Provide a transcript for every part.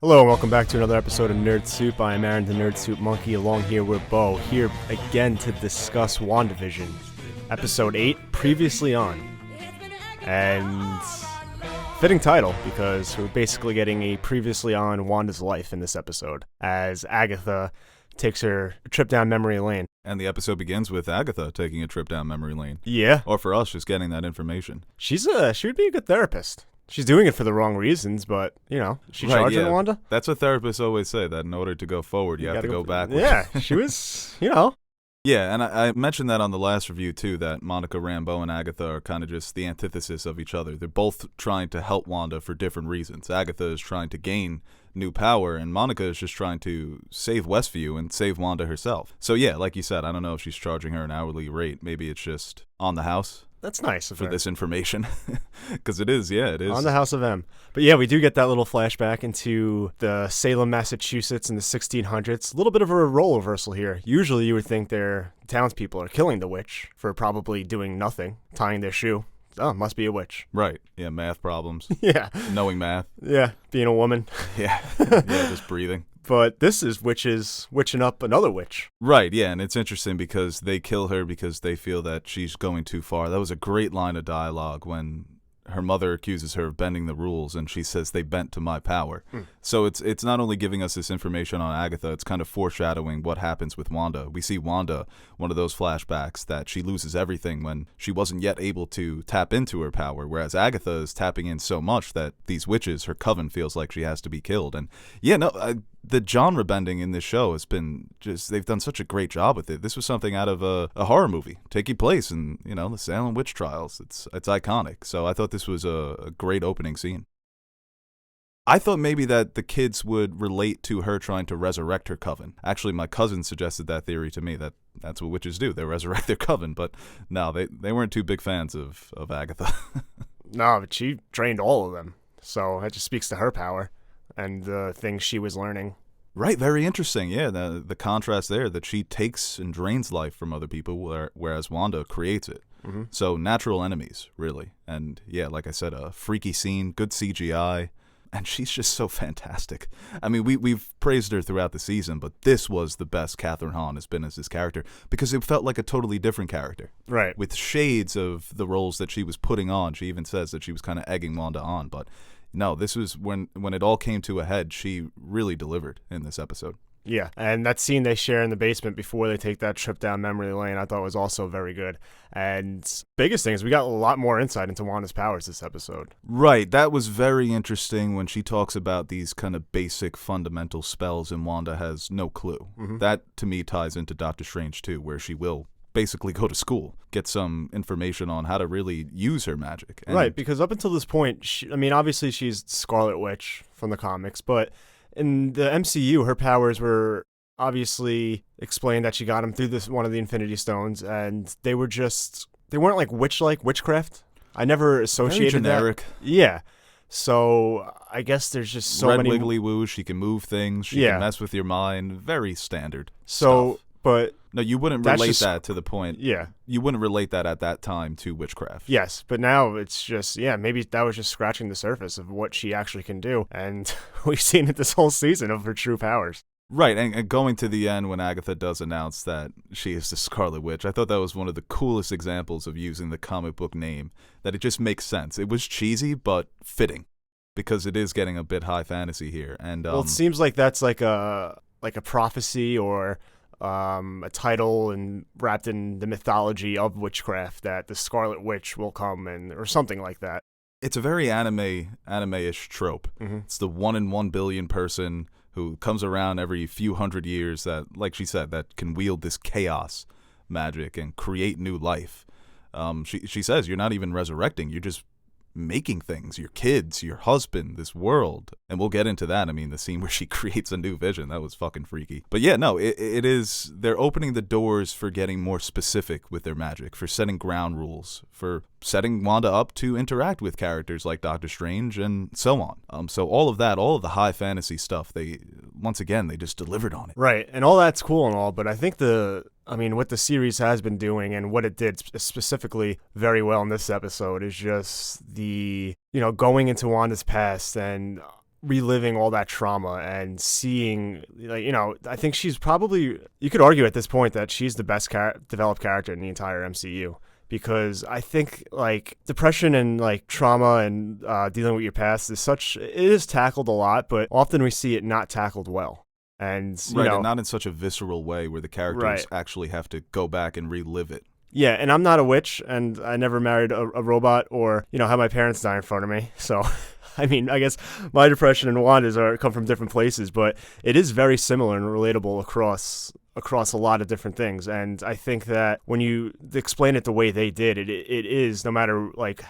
Hello and welcome back to another episode of Nerd Soup. I am Aaron, the Nerd Soup Monkey, along here with Beau, here again to discuss WandaVision. Episode 8, Previously On. And fitting title, because we're basically getting a previously on Wanda's life in this episode, as Agatha takes her trip down memory lane. And the episode begins with Agatha taking a trip down memory lane. Yeah. Or for us, just getting that information. She would be a good therapist. She's doing it for the wrong reasons, but, you know, she charging Wanda? That's what therapists always say, that in order to go forward, you have to go backwards. Yeah, she was, you know. Yeah, and I mentioned that on the last review, too, that Monica Rambeau and Agatha are kind of just the antithesis of each other. They're both trying to help Wanda for different reasons. Agatha is trying to gain new power, and Monica is just trying to save Westview and save Wanda herself. So, yeah, like you said, I don't know if she's charging her an hourly rate. Maybe it's just on the house. That's nice of her. For this information. Because it is. On the House of M. But yeah, we do get that little flashback into the Salem, Massachusetts in the 1600s. A little bit of a role reversal here. Usually you would think their townspeople are killing the witch for probably doing nothing, tying their shoe. Oh, must be a witch. Right. Yeah, math problems. Yeah. Knowing math. Yeah, being a woman. Yeah, just breathing. But this is witches witching up another witch. Right, yeah, and it's interesting because they kill her because they feel that she's going too far. That was a great line of dialogue when her mother accuses her of bending the rules, and she says they bent to my power. So it's not only giving us this information on Agatha, it's kind of foreshadowing what happens with Wanda. We see Wanda, one of those flashbacks that she loses everything when she wasn't yet able to tap into her power, whereas Agatha is tapping in so much that these witches, her coven, feels like she has to be killed. And yeah, the genre bending in this show has been just, they've done such a great job with it. This was something out of a horror movie taking place in, the Salem witch trials. It's iconic. So I thought this was a great opening scene. I thought maybe that the kids would relate to her trying to resurrect her coven. Actually, my cousin suggested that theory to me, that's what witches do. They resurrect their coven. But no, they weren't too big fans of Agatha. No, but she drained all of them. So that just speaks to her power and the things she was learning. Right, very interesting. Yeah, the contrast there, that she takes and drains life from other people, whereas Wanda creates it. Mm-hmm. So natural enemies, really. And yeah, like I said, a freaky scene, good CGI, and she's just so fantastic. I mean, we've praised her throughout the season, but this was the best Catherine Hahn has been as this character, because it felt like a totally different character. Right. With shades of the roles that she was putting on. She even says that she was kind of egging Wanda on, but no, this was when it all came to a head. She really delivered in this episode. Yeah, and that scene they share in the basement before they take that trip down memory lane, I thought was also very good. And biggest thing is we got a lot more insight into Wanda's powers this episode. Right, that was very interesting when she talks about these kind of basic fundamental spells and Wanda has no clue. Mm-hmm. That, to me, ties into Doctor Strange, too, where she will basically go to school, get some information on how to really use her magic. And right, because up until this point, obviously she's Scarlet Witch from the comics, but in the MCU, her powers were obviously explained that she got them through one of the Infinity Stones, and they weren't like witchcraft. I never associated very generic. That. Yeah. So I guess there's just so many. Red wiggly woo, she can move things, she can mess with your mind, very standard stuff. But no, you wouldn't relate that to the point. Yeah. You wouldn't relate that at that time to witchcraft. Yes, but now it's just, maybe that was just scratching the surface of what she actually can do. And we've seen it this whole season of her true powers. Right, and going to the end when Agatha does announce that she is the Scarlet Witch, I thought that was one of the coolest examples of using the comic book name, that it just makes sense. It was cheesy, but fitting, because it is getting a bit high fantasy here. And well, it seems like that's like a prophecy or a title and wrapped in the mythology of witchcraft, that the Scarlet Witch will come or something like that. It's a very anime-ish trope. Mm-hmm. It's the 1 in 1 billion person who comes around every few hundred years that, like she said, that can wield this chaos magic and create new life. She says you're not even resurrecting, you're just making things, your kids, your husband, this world. And we'll get into that. I mean, the scene where she creates a new vision, that was fucking freaky. But yeah, no, it is, they're opening the doors for getting more specific with their magic, for setting ground rules, for setting Wanda up to interact with characters like Doctor Strange and so on. So all of that, all of the high fantasy stuff, they just delivered on it. Right, and all that's cool and all, but I think what the series has been doing and what it did specifically very well in this episode is just the, going into Wanda's past and reliving all that trauma and seeing, like, I think she's probably, you could argue at this point that she's the best developed character in the entire MCU. Because I think, like, depression and, like, trauma and dealing with your past it is tackled a lot, but often we see it not tackled well. And, and not in such a visceral way where the characters actually have to go back and relive it. Yeah, and I'm not a witch, and I never married a robot or, had my parents die in front of me. So, I mean, I guess my depression and Wanda's come from different places, but it is very similar and relatable across a lot of different things. And I think that when you explain it the way they did, it is, no matter, like,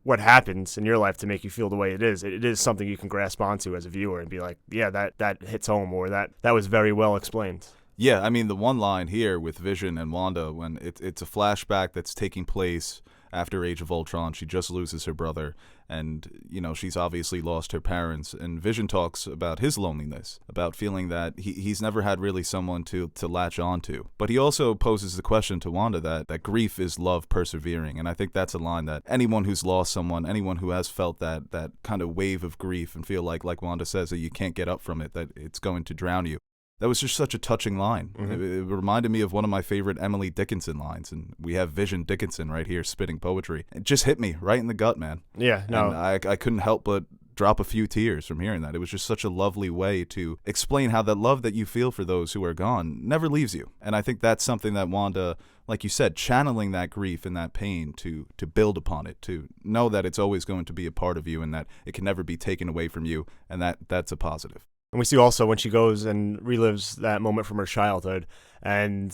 what happens in your life to make you feel the way it is something you can grasp onto as a viewer and be like, yeah, that hits home, or that was very well explained. Yeah, I mean, the one line here with Vision and Wanda, when it's a flashback that's taking place after Age of Ultron. She just loses her brother, and, she's obviously lost her parents. And Vision talks about his loneliness, about feeling that he's never had really someone to latch onto. But he also poses the question to Wanda that grief is love persevering. And I think that's a line that anyone who's lost someone, anyone who has felt that kind of wave of grief and feel like Wanda says, that you can't get up from it, that it's going to drown you. That was just such a touching line. Mm-hmm. It reminded me of one of my favorite Emily Dickinson lines, and we have Vision Dickinson right here spitting poetry. It just hit me right in the gut, man. Yeah, no. And I couldn't help but drop a few tears from hearing that. It was just such a lovely way to explain how that love that you feel for those who are gone never leaves you. And I think that's something that Wanda, like you said, channeling that grief and that pain to build upon it, to know that it's always going to be a part of you and that it can never be taken away from you, and that's a positive. And we see also when she goes and relives that moment from her childhood, and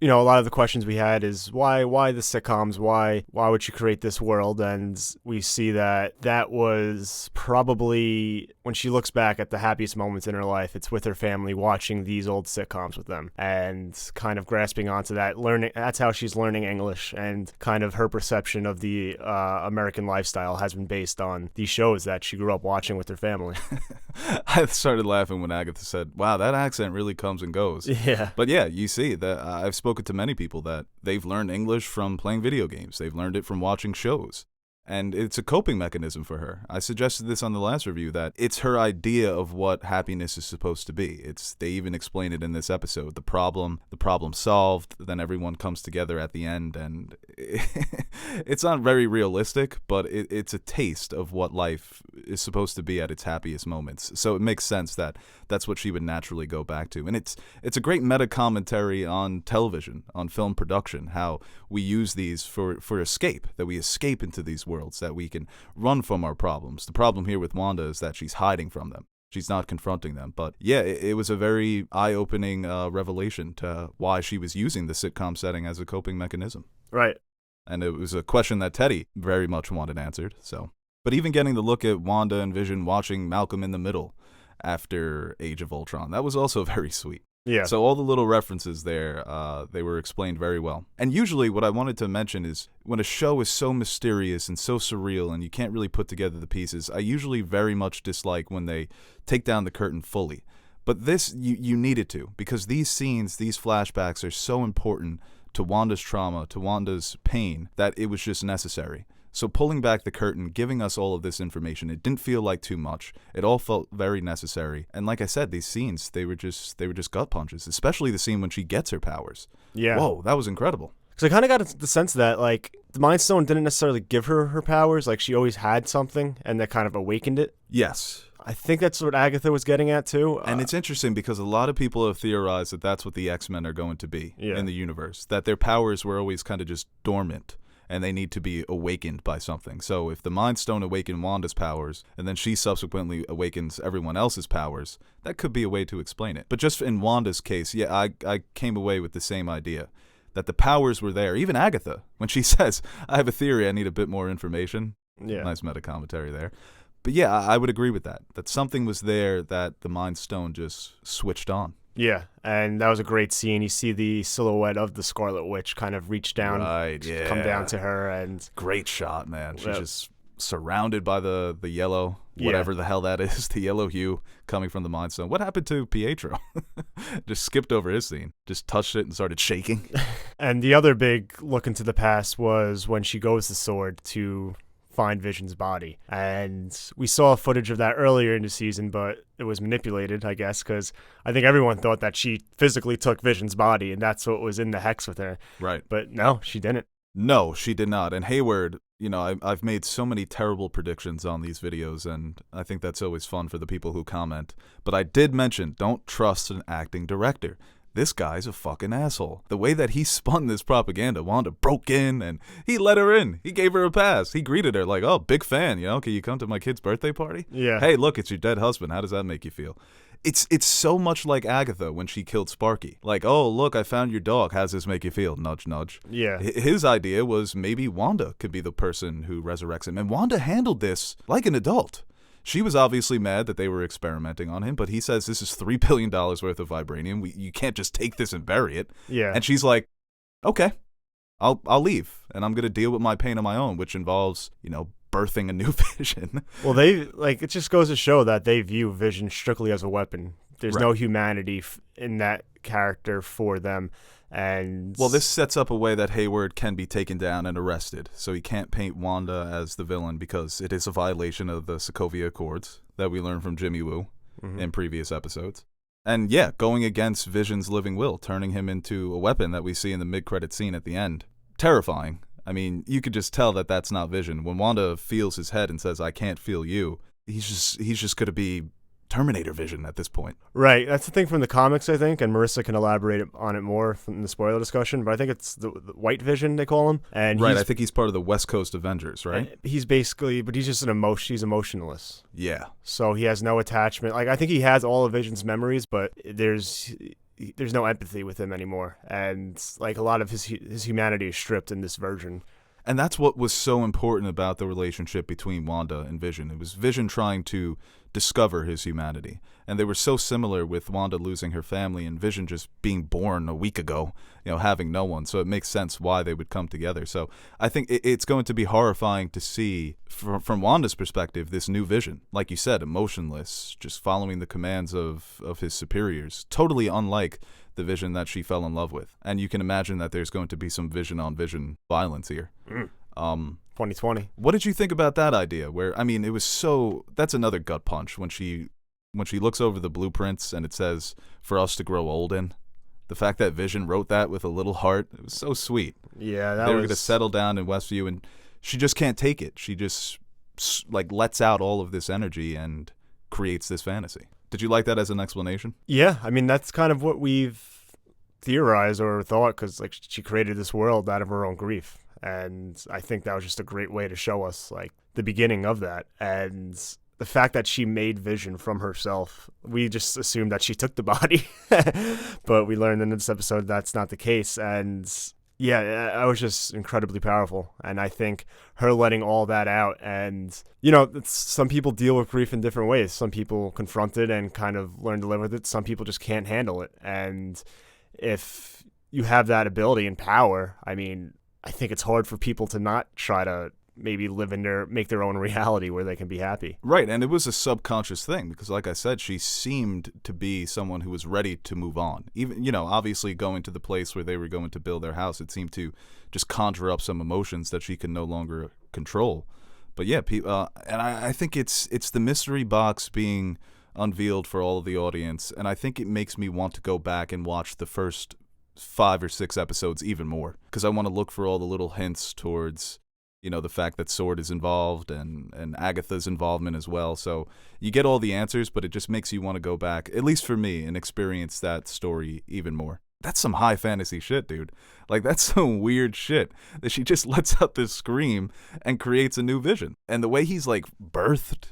a lot of the questions we had is why the sitcoms, why would she create this world? And we see that was probably, when she looks back at the happiest moments in her life, it's with her family, watching these old sitcoms with them and kind of grasping onto that, learning. That's how she's learning English, and kind of her perception of the American lifestyle has been based on these shows that she grew up watching with her family. I started laughing when Agatha said, wow, that accent really comes and goes. Yeah. But yeah, you see that I've spoken to many people that they've learned English from playing video games. They've learned it from watching shows. And it's a coping mechanism for her. I suggested this on the last review, that it's her idea of what happiness is supposed to be. They even explain it in this episode. The problem solved, then everyone comes together at the end, and it's not very realistic, but it's a taste of what life is supposed to be at its happiest moments. So it makes sense that that's what she would naturally go back to. And it's a great meta commentary on television, on film production, how we use these for escape, that we escape into these worlds, that we can run from our problems. The problem here with Wanda is that she's hiding from them. She's not confronting them. But yeah, it was a very eye-opening revelation to why she was using the sitcom setting as a coping mechanism. Right. And it was a question that Teddy very much wanted answered. But even getting the look at Wanda and Vision watching Malcolm in the Middle after Age of Ultron, that was also very sweet. Yeah. So all the little references there, they were explained very well. And usually what I wanted to mention is when a show is so mysterious and so surreal and you can't really put together the pieces, I usually very much dislike when they take down the curtain fully. But this, you needed to, because these scenes, these flashbacks are so important to Wanda's trauma, to Wanda's pain, that it was just necessary. So pulling back the curtain, giving us all of this information, it didn't feel like too much. It all felt very necessary. And like I said, these scenes, they were just gut punches, especially the scene when she gets her powers. Yeah. Whoa, that was incredible. So I kind of got the sense that, like, the Mind Stone didn't necessarily give her powers. Like, she always had something, and that kind of awakened it. Yes. I think that's what Agatha was getting at, too. And it's interesting because a lot of people have theorized that that's what the X-Men are going to be in the universe, that their powers were always kind of just dormant, and they need to be awakened by something. So if the Mind Stone awakened Wanda's powers, and then she subsequently awakens everyone else's powers, that could be a way to explain it. But just in Wanda's case, yeah, I came away with the same idea, that the powers were there. Even Agatha, when she says, I have a theory, I need a bit more information. Yeah. Nice meta commentary there. But yeah, I would agree with that something was there that the Mind Stone just switched on. Yeah, and that was a great scene. You see the silhouette of the Scarlet Witch kind of reach down, come down to her, and great shot, man. She's just surrounded by the yellow, whatever the hell that is, the yellow hue coming from the Mind Stone. What happened to Pietro? Just skipped over his scene, just touched it and started shaking. And the other big look into the past was when she goes to S.W.O.R.D. to find Vision's body. And we saw footage of that earlier in the season, but it was manipulated, I guess, because I think everyone thought that she physically took Vision's body, and that's what was in the hex with her. Right. But no, she didn't. No, she did not. And Hayward, I've made so many terrible predictions on these videos, and I think that's always fun for the people who comment. But I did mention, don't trust an acting director. This guy's a fucking asshole. The way that he spun this propaganda, Wanda broke in and he let her in. He gave her a pass. He greeted her like, oh, big fan, can you come to my kid's birthday party? Yeah. Hey, look, it's your dead husband. How does that make you feel? It's so much like Agatha when she killed Sparky. Like, oh, look, I found your dog. How does this make you feel? Nudge, nudge. Yeah. His idea was maybe Wanda could be the person who resurrects him. And Wanda handled this like an adult. She was obviously mad that they were experimenting on him, but he says this is $3 billion worth of vibranium. You can't just take this and bury it. Yeah. And she's like, okay, I'll leave, and I'm going to deal with my pain on my own, which involves, birthing a new Vision. Well, it just goes to show that they view Vision strictly as a weapon. There's no humanity in that character for them. And well, this sets up a way that Hayward can be taken down and arrested. So he can't paint Wanda as the villain because it is a violation of the Sokovia Accords that we learned from Jimmy Woo in previous episodes. And yeah, going against Vision's living will, turning him into a weapon that we see in the mid-credit scene at the end. Terrifying. I mean, you could just tell that that's not Vision. When Wanda feels his head and says, I can't feel you, he's just going to be Terminator Vision at this point. Right. That's the thing from the comics, I think, and Marissa can elaborate on it more from the spoiler discussion, but I think it's the White Vision, they call him. And right, I think he's part of the West Coast Avengers, right? He's he's just he's emotionless. Yeah. So he has no attachment. Like, I think he has all of Vision's memories, but there's no empathy with him anymore. And, like, a lot of his humanity is stripped in this version. And that's what was so important about the relationship between Wanda and Vision. It was Vision trying to discover his humanity. And they were so similar with Wanda losing her family and Vision just being born a week ago, having no one. So it makes sense why they would come together. So I think it's going to be horrifying to see, from Wanda's perspective, this new Vision. Like you said, emotionless, just following the commands of his superiors. Totally unlike the Vision that she fell in love with. And you can imagine that there's going to be some Vision-on-Vision violence here. 2020. What did you think about that idea? Where, I mean, it was so... That's another gut punch when she looks over the blueprints and it says, for us to grow old in. The fact that Vision wrote that with a little heart, it was so sweet. Yeah, they were going to settle down in Westview, and she just can't take it. She just, lets out all of this energy and creates this fantasy. Did you like that as an explanation? Yeah, I mean, that's kind of what we've theorized or thought, because, like, she created this world out of her own grief. And I think that was just a great way to show us, like, the beginning of that. And the fact that she made Vision from herself, we just assumed that she took the body. But we learned in this episode that's not the case. And yeah, it was just incredibly powerful. And I think her letting all that out, and, some people deal with grief in different ways. Some people confront it and kind of learn to live with it. Some people just can't handle it. And if you have that ability and power, I mean, I think it's hard for people to not try to maybe make their own reality where they can be happy. Right, and it was a subconscious thing because, like I said, she seemed to be someone who was ready to move on. Even, obviously going to the place where they were going to build their house, it seemed to just conjure up some emotions that she could no longer control. But yeah, and I think it's the mystery box being unveiled for all of the audience, and I think it makes me want to go back and watch the first 5 or 6 episodes even more, because I want to look for all the little hints towards, the fact that S.W.O.R.D is involved and Agatha's involvement as well. So you get all the answers, but it just makes you want to go back, at least for me, and experience that story even more. That's some high fantasy shit, dude. Like, that's some weird shit that she just lets out this scream and creates a new Vision. And the way he's, like, birthed,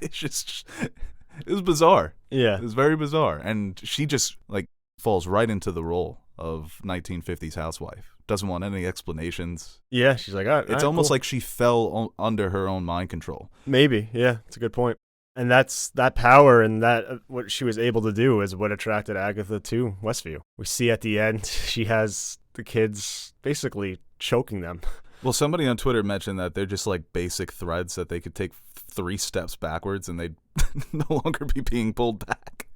it was bizarre. Yeah. It was very bizarre. And she just, like, falls right into the role of 1950s housewife. Doesn't want any explanations. Yeah, she's like, all right, it's almost cool. like she fell under her own mind control. Maybe, yeah, it's a good point. And that's that power and that what she was able to do is what attracted Agatha to Westview. We see at the end she has the kids basically choking them. Well, somebody on Twitter mentioned that they're just like basic threads that they could take 3 steps backwards and they'd no longer be being pulled back.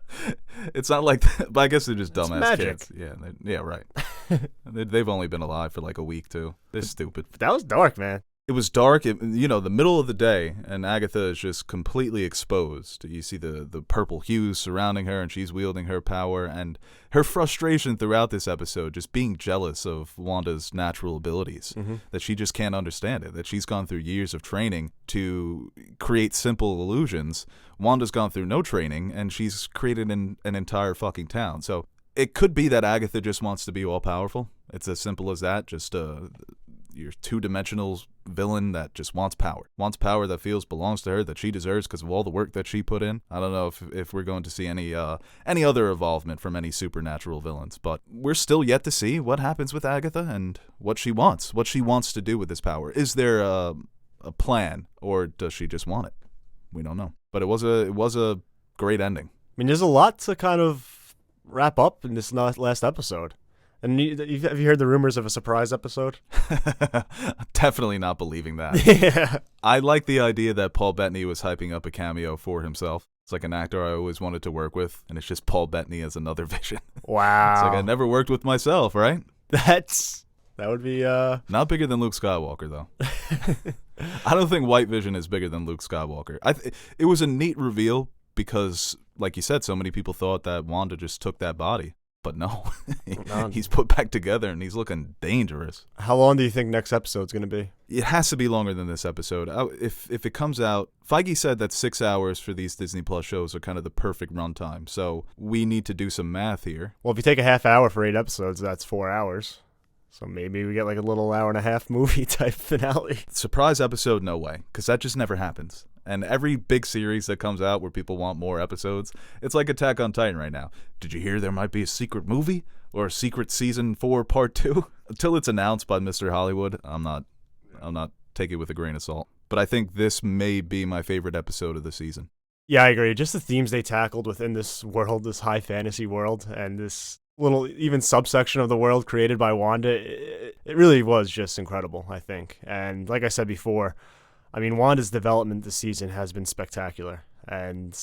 It's not like that, but I guess they're just dumbass kids. Yeah, right. They've only been alive for like a week too. They're stupid. That was dark, man. It was dark, the middle of the day, and Agatha is just completely exposed. You see the purple hues surrounding her, and she's wielding her power, and her frustration throughout this episode, just being jealous of Wanda's natural abilities, that she just can't understand it, that she's gone through years of training to create simple illusions. Wanda's gone through no training, and she's created an entire fucking town. So it could be that Agatha just wants to be all-powerful. It's as simple as that, just your two-dimensional villain that just wants power that feels belongs to her, that she deserves because of all the work that she put in. I don't know if we're going to see any other involvement from any supernatural villains, but we're still yet to see what happens with Agatha and what she wants to do with this power. Is there a plan, or does she just want it? We don't know. But it was a great ending. I mean, there's a lot to kind of wrap up in this last episode. And have you heard the rumors of a surprise episode? Definitely not believing that. Yeah. I like the idea that Paul Bettany was hyping up a cameo for himself. It's like an actor I always wanted to work with, and it's just Paul Bettany as another Vision. Wow. It's like I never worked with myself, right? That would be not bigger than Luke Skywalker, though. I don't think White Vision is bigger than Luke Skywalker. It was a neat reveal because, like you said, so many people thought that Wanda just took that body. But no, he's put back together and he's looking dangerous. How long do you think next episode's going to be? It has to be longer than this episode. If it comes out, Feige said that 6 hours for these Disney Plus shows are kind of the perfect runtime. So we need to do some math here. Well, if you take a half hour for 8 episodes, that's 4 hours. So maybe we get like a little hour-and-a-half movie type finale. Surprise episode, no way, because that just never happens. And every big series that comes out where people want more episodes, it's like Attack on Titan right now. Did you hear there might be a secret movie or a secret season 4 part 2? Until it's announced by Mr. Hollywood, I'm not taking it with a grain of salt. But I think this may be my favorite episode of the season. Yeah, I agree. Just the themes they tackled within this world, this high fantasy world, and this little even subsection of the world created by Wanda, it really was just incredible, I think. And like I said before, I mean, Wanda's development this season has been spectacular. And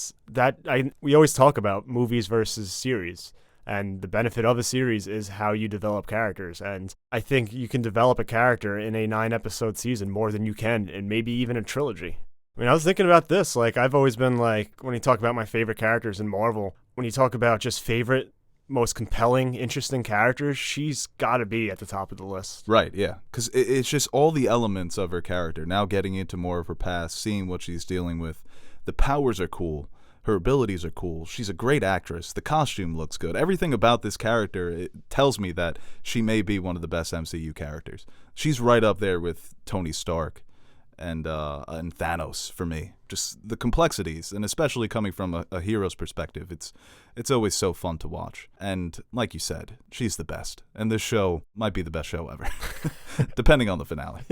we always talk about movies versus series. And the benefit of a series is how you develop characters. And I think you can develop a character in a 9-episode season more than you can in maybe even a trilogy. I mean, I was thinking about this. Like, I've always been like, when you talk about my favorite characters in Marvel, when you talk about just favorite, most compelling, interesting characters, she's got to be at the top of the list. Right, yeah. Because it's just all the elements of her character. Now getting into more of her past, seeing what she's dealing with. The powers are cool. Her abilities are cool. She's a great actress. The costume looks good. Everything about this character, it tells me that she may be one of the best MCU characters. She's right up there with Tony Stark and Thanos for me. Just the complexities, and especially coming from a hero's perspective, it's always so fun to watch. And like you said, she's the best. And this show might be the best show ever, depending on the finale.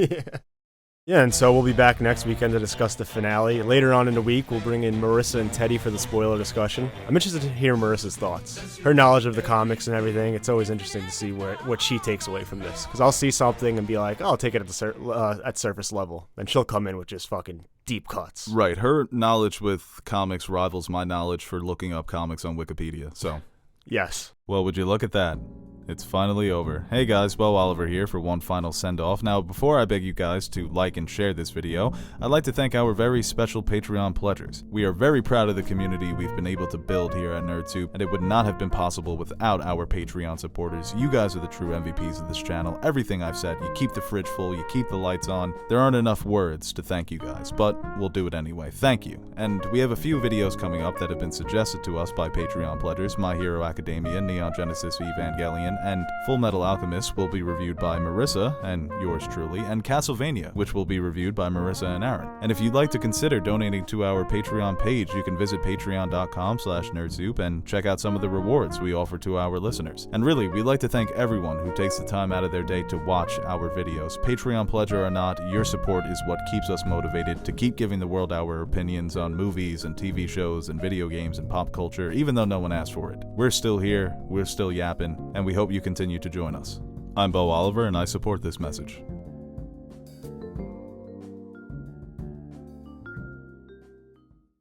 Yeah, and so we'll be back next weekend to discuss the finale. Later on in the week, we'll bring in Marissa and Teddy for the spoiler discussion. I'm interested to hear Marissa's thoughts. Her knowledge of the comics and everything, it's always interesting to see what she takes away from this. Because I'll see something and be like, oh, I'll take it at surface level. Then she'll come in with just fucking deep cuts. Right. Her knowledge with comics rivals my knowledge for looking up comics on Wikipedia, so. Yes. Well, would you look at that? It's finally over. Hey guys, Beau Oliver here for one final send-off. Now, before I beg you guys to like and share this video, I'd like to thank our very special Patreon pledgers. We are very proud of the community we've been able to build here at NerdSoup, and it would not have been possible without our Patreon supporters. You guys are the true MVPs of this channel. Everything I've said, you keep the fridge full, you keep the lights on. There aren't enough words to thank you guys, but we'll do it anyway. Thank you. And we have a few videos coming up that have been suggested to us by Patreon pledgers. My Hero Academia, Neon Genesis v Evangelion, and Full Metal Alchemist will be reviewed by Marissa, and yours truly, and Castlevania, which will be reviewed by Marissa and Aaron. And if you'd like to consider donating to our Patreon page, you can visit patreon.com/nerdsoup and check out some of the rewards we offer to our listeners. And really, we'd like to thank everyone who takes the time out of their day to watch our videos. Patreon pledger or not, your support is what keeps us motivated to keep giving the world our opinions on movies and TV shows and video games and pop culture, even though no one asked for it. We're still here, we're still yapping, and we hope you continue to join us. I'm Beau Oliver, and I support this message.